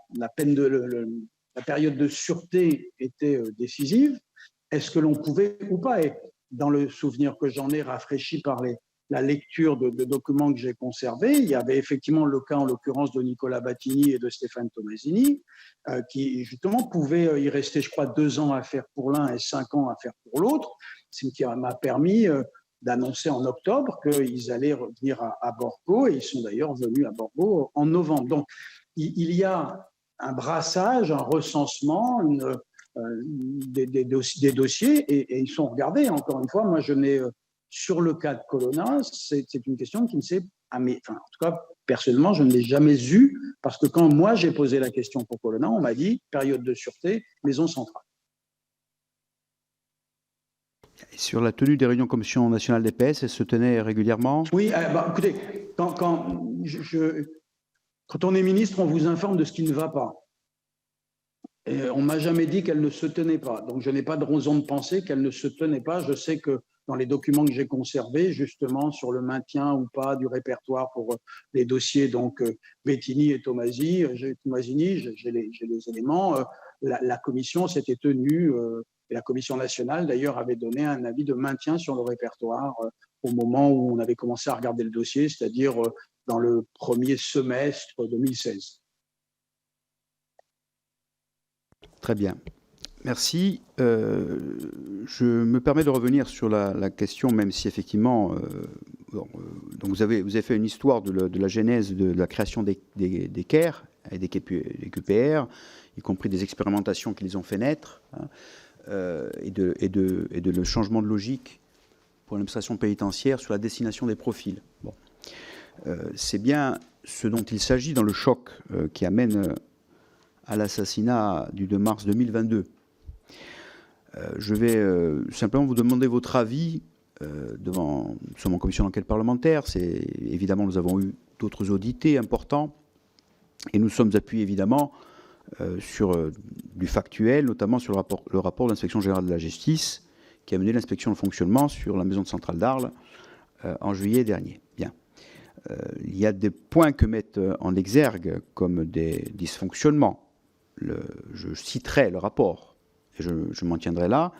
période de sûreté était décisive. Est-ce que l'on pouvait ou pas? Et dans le souvenir que j'en ai rafraîchi par la lecture de documents que j'ai conservés, il y avait effectivement le cas, en l'occurrence, de Nicolas Battini et de Stéphane Tomasini, qui justement pouvaient y rester, je crois, 2 ans à faire pour l'un et 5 ans à faire pour l'autre, ce qui m'a permis d'annoncer en octobre qu'ils allaient revenir à Borgo, et ils sont d'ailleurs venus à Borgo en novembre. Donc, il y a un brassage, un recensement, des dossiers, et ils sont regardés. Encore une fois, moi, je n'ai, sur le cas de Colonna, c'est une question qui ne s'est... en tout cas, personnellement, je ne l'ai jamais eue, parce que quand moi, j'ai posé la question pour Colonna, on m'a dit, période de sûreté, maison centrale. Sur la tenue des réunions Commission nationale des PS, elle se tenait régulièrement? Oui, écoutez, quand on est ministre, on vous informe de ce qui ne va pas. Et on ne m'a jamais dit qu'elle ne se tenait pas. Donc, je n'ai pas de raison de penser qu'elle ne se tenait pas. Je sais que dans les documents que j'ai conservés, justement, sur le maintien ou pas du répertoire pour les dossiers, donc Bettini et Tomasini, j'ai les éléments. la commission s'était tenue, et la commission nationale d'ailleurs avait donné un avis de maintien sur le répertoire au moment où on avait commencé à regarder le dossier, c'est-à-dire dans le premier semestre 2016. Très bien. Merci. Je me permets de revenir sur la question, même si effectivement, donc vous avez fait une histoire de la genèse de la création des CAIR et des QPR, y compris des expérimentations qui les ont fait naître, hein, et de le changement de logique pour l'administration pénitentiaire sur la destination des profils. Bon. C'est bien ce dont il s'agit dans le choc qui amène à l'assassinat du 2 mars 2022. Je vais simplement vous demander votre avis devant, nous sommes en commission d'enquête parlementaire, évidemment nous avons eu d'autres audités importants, et nous sommes appuyés évidemment sur du factuel, notamment sur le rapport de l'inspection générale de la justice, qui a mené l'inspection de fonctionnement sur la maison de centrale d'Arles en juillet dernier. Bien. Il y a des points que mettent en exergue comme des dysfonctionnements. Je citerai le rapport, et je m'en tiendrai là,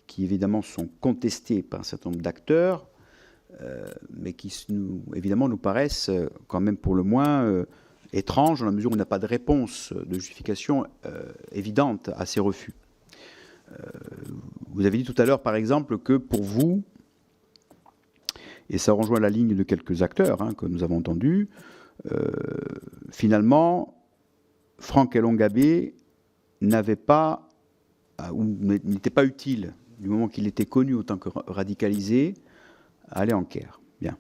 qui évidemment sont contestés par un certain nombre d'acteurs, mais qui évidemment nous paraissent quand même pour le moins étranges, dans la mesure où il n'y a pas de réponse de justification évidente à ces refus. Vous avez dit tout à l'heure, par exemple, que pour vous, et ça rejoint la ligne de quelques acteurs que nous avons entendus, finalement, Franck Elongabé n'avait pas, ou n'était pas utile, du moment qu'il était connu autant que radicalisé, à aller en CAIR. Bien.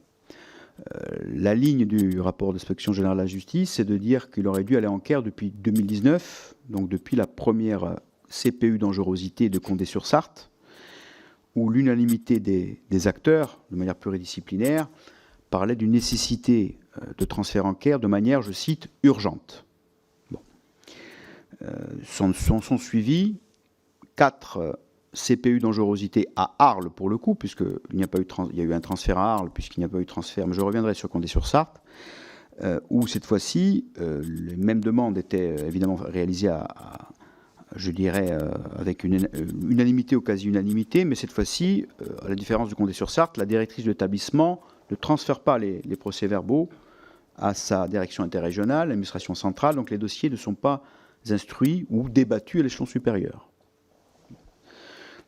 La ligne du rapport d'inspection générale de la justice, c'est de dire qu'il aurait dû aller en CAIR depuis 2019, donc depuis la première CPU dangerosité de Condé-sur-Sarthe, où l'unanimité des acteurs, de manière pluridisciplinaire, parlait d'une nécessité de transfert en CAIR de manière, je cite, urgente. Bon. Sont suivis 4 CPU dangerosité à Arles, pour le coup, puisqu'il n'y a pas eu il y a eu un transfert à Arles, puisqu'il n'y a pas eu de transfert, mais je reviendrai sur Condé-sur-Sarthe, où cette fois-ci, les mêmes demandes étaient évidemment réalisées je dirais, avec une unanimité ou quasi-unanimité, mais cette fois-ci, à la différence de Condé-sur-Sarthe, la directrice de l'établissement ne transfère pas les procès-verbaux à sa direction interrégionale, l'administration centrale, donc les dossiers ne sont pas instruits ou débattus à l'échelon supérieur.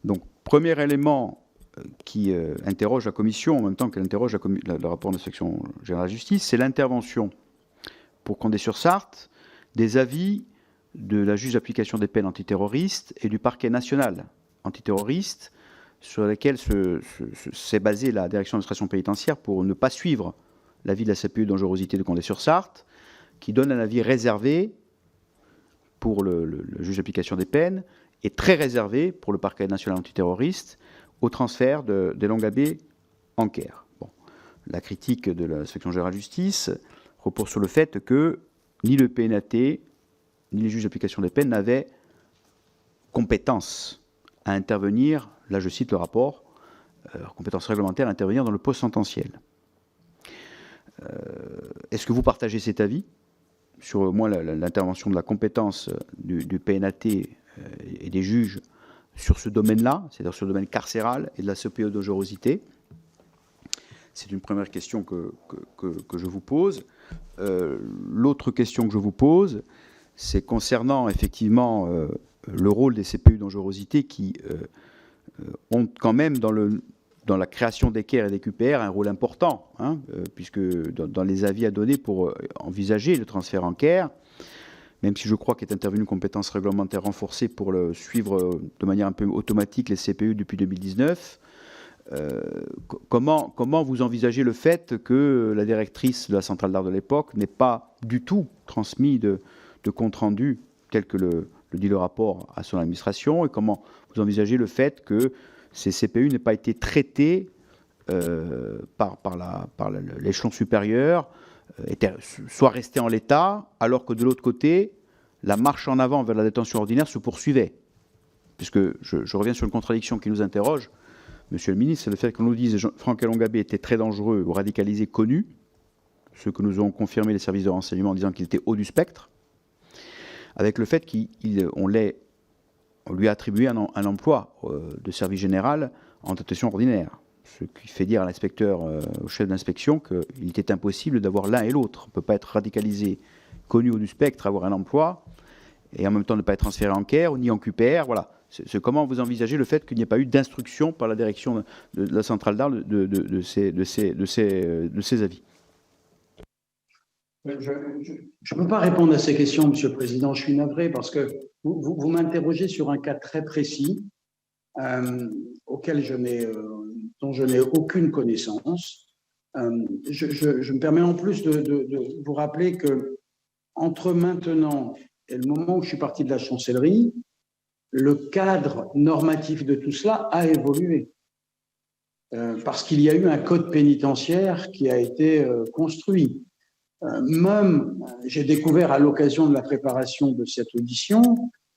Donc, premier élément qui interroge la commission, en même temps qu'elle interroge le rapport d'inspection générale de la justice, c'est l'intervention pour Condé-sur-Sarthe des avis de la juge d'application des peines antiterroristes et du parquet national antiterroriste, sur lesquels s'est basée la direction d'administration pénitentiaire pour ne pas suivre l'avis de la CPU dangerosité de Condé-sur-Sarthe, qui donne un avis réservé pour le juge d'application des peines et très réservé pour le parquet national antiterroriste au transfert d'Elongabé en CAIR. Bon. La critique de l'inspection générale de justice repose sur le fait que ni le PNAT ni les juges d'application des peines n'avaient compétence à intervenir, là je cite le rapport, compétence réglementaire à intervenir dans le post-sententiel. Est-ce que vous partagez cet avis sur au moins l'intervention de la compétence du PNAT et des juges sur ce domaine-là, c'est-à-dire sur le domaine carcéral et de la CPE dangerosité? C'est une première question que je vous pose. L'autre question que je vous pose, c'est concernant effectivement le rôle des CPU dangerosité qui ont quand même dans la création des CAIR et des QPR un rôle important, puisque dans les avis à donner pour envisager le transfert en CAIR, même si je crois qu'est intervenue une compétence réglementaire renforcée pour le suivre de manière un peu automatique les CPU depuis 2019, comment vous envisagez le fait que la directrice de la centrale d'Arles de l'époque n'ait pas du tout transmis de compte rendu tel que le dit le rapport à son administration, et comment vous envisagez le fait que ces CPU n'aient pas été traités par l'échelon supérieur, soit restés en l'état, alors que de l'autre côté, la marche en avant vers la détention ordinaire se poursuivait. Puisque je reviens sur une contradiction qui nous interroge, Monsieur le ministre, c'est le fait qu'on nous dise que Franck Elongabé était très dangereux ou radicalisé connu, ce que nous ont confirmé les services de renseignement en disant qu'il était haut du spectre, avec le fait qu'on l'ait on lui a attribué un emploi de service général en dotation ordinaire, ce qui fait dire à l'inspecteur, au chef d'inspection, qu'il était impossible d'avoir l'un et l'autre. On ne peut pas être radicalisé, connu au du spectre, avoir un emploi, et en même temps ne pas être transféré en CAIR ni en QPR. Voilà. C'est comment vous envisagez le fait qu'il n'y ait pas eu d'instruction par la direction de la centrale d'Arles de ces avis? Je ne peux pas répondre à ces questions, Monsieur le Président. Je suis navré parce que vous m'interrogez sur un cas très précis dont je n'ai aucune connaissance. Je me permets en plus de vous rappeler que entre maintenant et le moment où je suis parti de la chancellerie, le cadre normatif de tout cela a évolué. Parce qu'il y a eu un code pénitentiaire qui a été construit. Même, j'ai découvert à l'occasion de la préparation de cette audition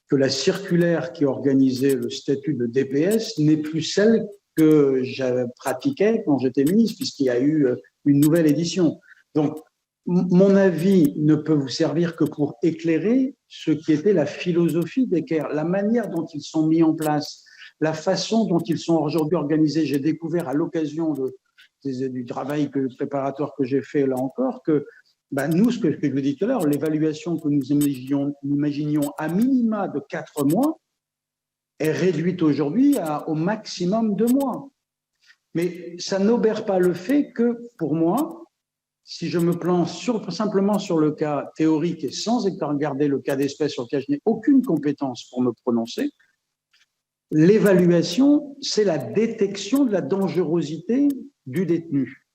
que la circulaire qui organisait le statut de DPS n'est plus celle que je pratiquais quand j'étais ministre, puisqu'il y a eu une nouvelle édition. Donc, mon avis ne peut vous servir que pour éclairer ce qui était la philosophie des CAIR, la manière dont ils sont mis en place, la façon dont ils sont aujourd'hui organisés. J'ai découvert à l'occasion du travail préparatoire que j'ai fait là encore que nous, ce que je vous dis tout à l'heure, l'évaluation que nous imaginions à minima de 4 mois est réduite aujourd'hui au maximum 2 mois. Mais ça n'obère pas le fait que, pour moi, si je me plante simplement sur le cas théorique et sans regarder le cas d'espèce sur lequel je n'ai aucune compétence pour me prononcer, l'évaluation, c'est la détection de la dangerosité du détenu.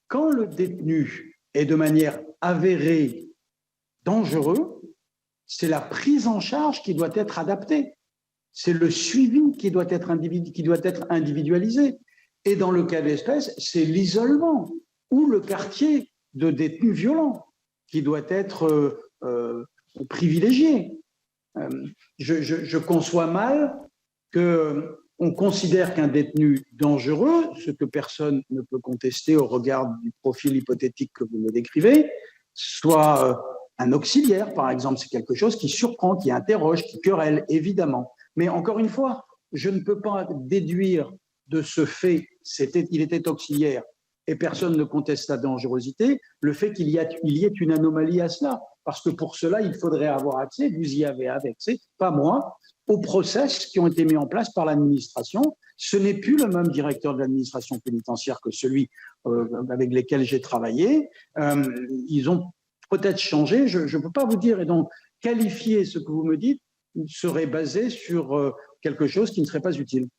Quand le détenu est de manière avérée dangereux, c'est la prise en charge qui doit être adaptée. C'est le suivi qui doit être individualisé. Et dans le cas d'espèce, c'est l'isolement ou le quartier de détenus violents qui doit être privilégié. Je conçois mal qu'on considère qu'un détenu dangereux, ce que personne ne peut contester au regard du profil hypothétique que vous me décrivez, soit un auxiliaire, par exemple. C'est quelque chose qui surprend, qui interroge, qui querelle, évidemment. Mais encore une fois, je ne peux pas déduire de ce fait, il était auxiliaire et personne ne conteste sa dangerosité, le fait qu'il y ait une anomalie à cela. Parce que pour cela, il faudrait avoir accès, vous y avez accès, pas moi, aux process qui ont été mis en place par l'administration. Ce n'est plus le même directeur de l'administration pénitentiaire que celui avec lesquels j'ai travaillé. Ils ont peut-être changé, je ne peux pas vous dire. Et donc, qualifier ce que vous me dites serait basé sur quelque chose qui ne serait pas utile.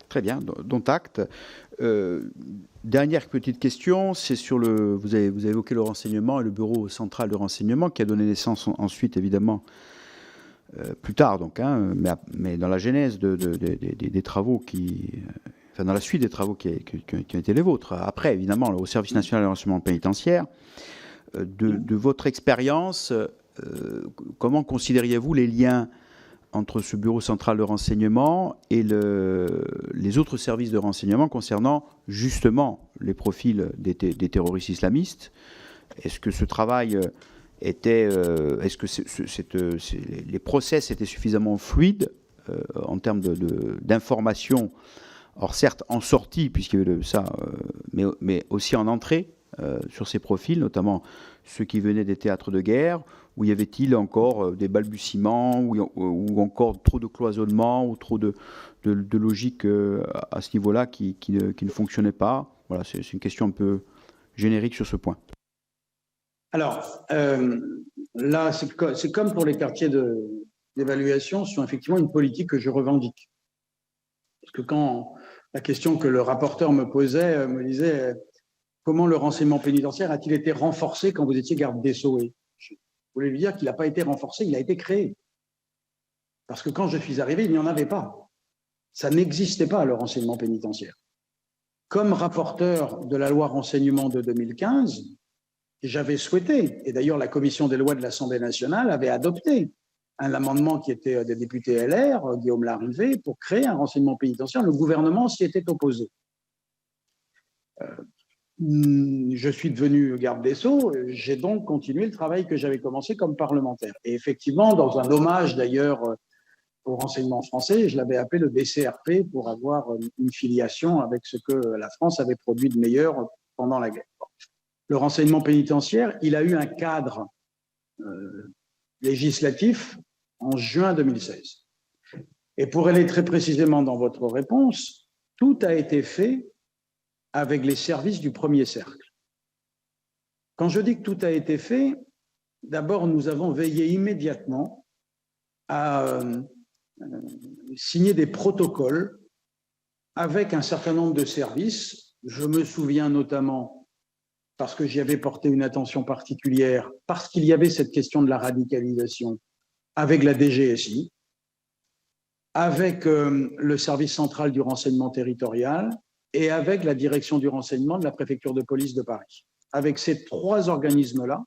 Très bien, dont acte. Dernière petite question, c'est sur vous avez évoqué le renseignement et le bureau central de renseignement qui a donné naissance ensuite, évidemment, plus tard, donc, mais dans la genèse des travaux dans la suite des travaux qui ont été les vôtres. Après, évidemment, au Service national de renseignement pénitentiaire, de votre expérience, comment considériez-vous les liens entre ce bureau central de renseignement et les autres services de renseignement concernant justement les profils des terroristes islamistes? Est-ce que ce travail est-ce que les process étaient suffisamment fluides en termes d'information, or certes en sortie, puisqu'il y avait ça, mais aussi en entrée sur ces profils, notamment ceux qui venaient des théâtres de guerre, où y avait-il encore des balbutiements, ou encore trop de cloisonnement, ou trop de logique à ce niveau-là qui ne fonctionnait pas? Voilà, c'est une question un peu générique sur ce point. Alors, là, c'est comme pour les quartiers d'évaluation, ce sont effectivement une politique que je revendique. Parce que quand la question que le rapporteur me posait, me disait comment le renseignement pénitentiaire a-t-il été renforcé quand vous étiez garde des Sceaux? Je voulais lui dire qu'il n'a pas été renforcé, il a été créé. Parce que quand je suis arrivé, il n'y en avait pas. Ça n'existait pas, le renseignement pénitentiaire. Comme rapporteur de la loi renseignement de 2015, j'avais souhaité, et d'ailleurs la commission des lois de l'Assemblée nationale avait adopté un amendement qui était des députés LR, Guillaume Larrivé, pour créer un renseignement pénitentiaire. Le gouvernement s'y était opposé. Je suis devenu garde des Sceaux, j'ai donc continué le travail que j'avais commencé comme parlementaire. Et effectivement, dans un hommage d'ailleurs au renseignement français et je l'avais appelé le DCRP pour avoir une filiation avec ce que la France avait produit de meilleur pendant la guerre. Le renseignement pénitentiaire, il a eu un cadre législatif en juin 2016. Et pour aller très précisément dans votre réponse, tout a été fait avec les services du premier cercle. Quand je dis que tout a été fait, d'abord, nous avons veillé immédiatement à signer des protocoles avec un certain nombre de services. Je me souviens notamment, parce que j'y avais porté une attention particulière, parce qu'il y avait cette question de la radicalisation, avec la DGSI, avec le service central du renseignement territorial et avec la direction du renseignement de la préfecture de police de Paris. Avec ces trois organismes-là,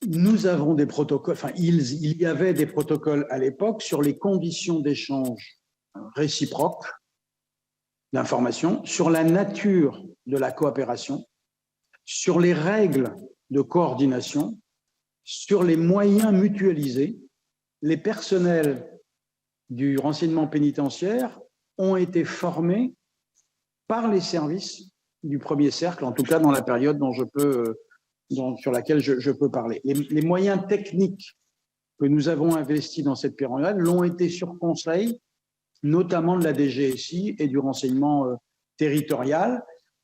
nous avons des protocoles, enfin, il y avait des protocoles à l'époque sur les conditions d'échange réciproques d'informations, sur la nature de la coopération, sur les règles de coordination, sur les moyens mutualisés. Les personnels du renseignement pénitentiaire ont été formés par les services du premier cercle, en tout cas dans la période dont sur laquelle je peux parler. Les moyens techniques que nous avons investis dans cette période l'ont été sur conseil, notamment de la DGSI et du renseignement territorial.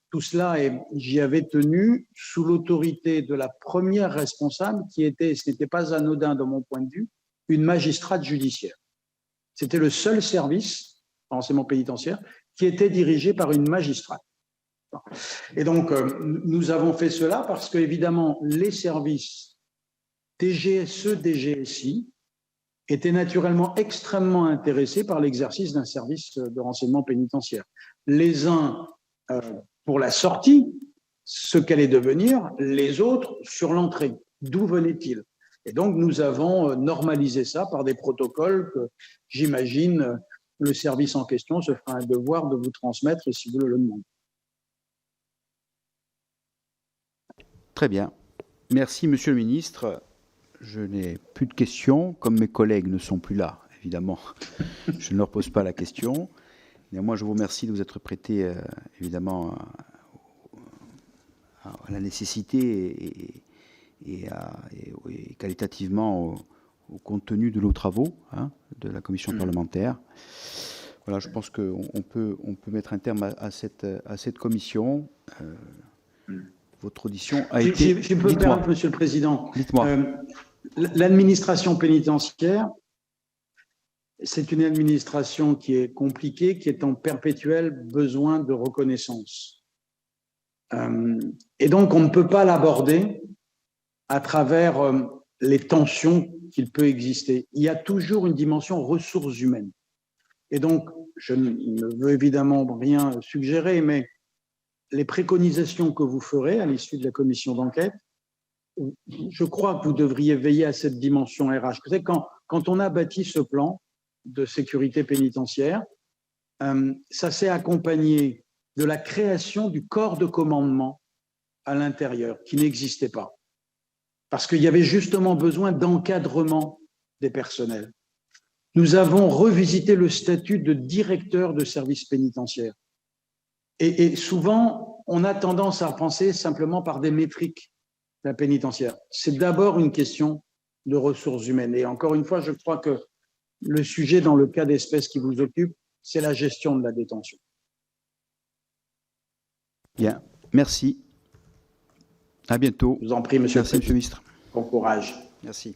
Tout cela, j'y avais tenu sous l'autorité de la première responsable qui était, ce n'était pas anodin de mon point de vue, une magistrate judiciaire. C'était le seul service, renseignement pénitentiaire, qui était dirigé par une magistrate. Et donc, nous avons fait cela parce que, évidemment, les services DGSE, DGSI étaient naturellement extrêmement intéressés par l'exercice d'un service de renseignement pénitentiaire. Les uns pour la sortie, ce qu'allait devenir, les autres sur l'entrée. D'où venait-il? Et donc, nous avons normalisé ça par des protocoles que, j'imagine, le service en question se fera un devoir de vous transmettre si vous le demandez. Très bien. Merci, Monsieur le Ministre. Je n'ai plus de questions. Comme mes collègues ne sont plus là, évidemment, je ne leur pose pas la question. Néanmoins, je vous remercie de vous être prêté, évidemment, à la nécessité et qualitativement au contenu de nos travaux de la commission parlementaire. Voilà, je pense qu'on peut mettre un terme à cette commission. Votre audition a été... Si je peux me permettre, Monsieur le Président. Dites-moi. L'administration pénitentiaire, c'est une administration qui est compliquée, qui est en perpétuel besoin de reconnaissance. Et donc, on ne peut pas l'aborder à travers les tensions qu'il peut exister. Il y a toujours une dimension ressources humaines. Et donc, je ne veux évidemment rien suggérer, mais les préconisations que vous ferez à l'issue de la commission d'enquête, je crois que vous devriez veiller à cette dimension RH. Vous savez, quand on a bâti ce plan de sécurité pénitentiaire, ça s'est accompagné de la création du corps de commandement à l'intérieur, qui n'existait pas. Parce qu'il y avait justement besoin d'encadrement des personnels. Nous avons revisité le statut de directeur de service pénitentiaire. Et souvent, on a tendance à penser simplement par des métriques la pénitentiaire. C'est d'abord une question de ressources humaines. Et encore une fois, je crois que le sujet dans le cas d'espèce qui vous occupe, c'est la gestion de la détention. Bien, merci. À bientôt. Je vous en prie, Monsieur le Président. Merci, Monsieur le Ministre. Bon courage. Merci.